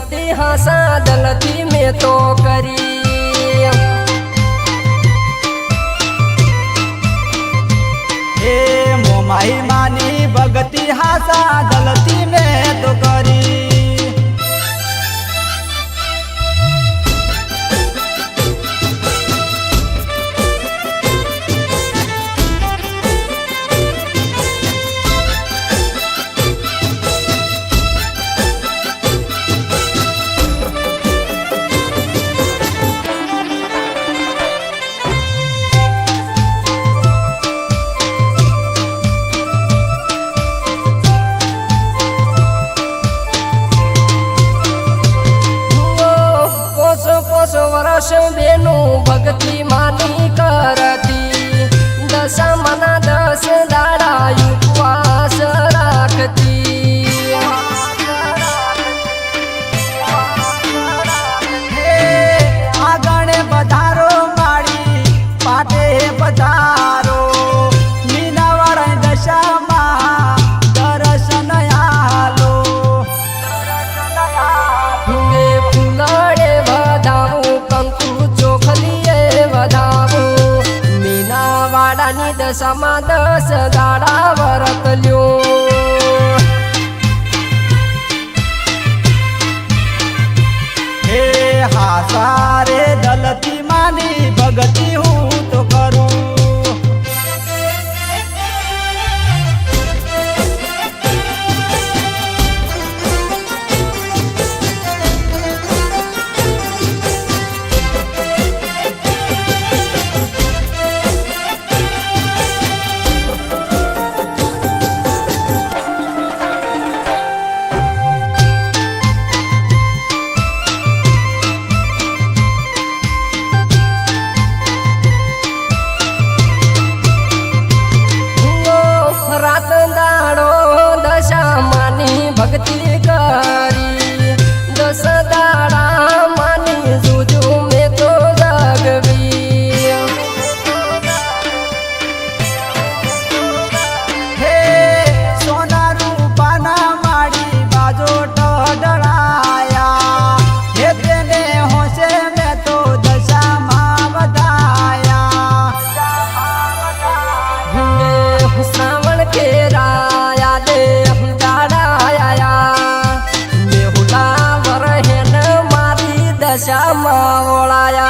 भक्ति हासा दलती में तो करी। हे मोमाई मानी भक्ति हासा दलती में तो करी। वर्ष बेनु भक्ति मानी करती, दशा मना 10 दाड़ा उपवास राखती। आगणे बधारो माड़ी पाटे बधारो मीनावर दशा माँ दर्शन आलो। फूलड़े बधाऊ कंकु चोखलिए बधाऊ, मीनावाड़ानी दशा माँ 10 दाड़ा व्रत ल्यो। हे हासारे दलती मानी भगती हूँ तो करूँ। भक्ति करी 10 दाड़ा मानी जुजू में तो जगवी। हे सोना रूपाना माड़ी बाजोट डराया, हे तेने होशे में तो दशा माँ बधाया। श्रावण के राया दे दशा माँ ओलाया।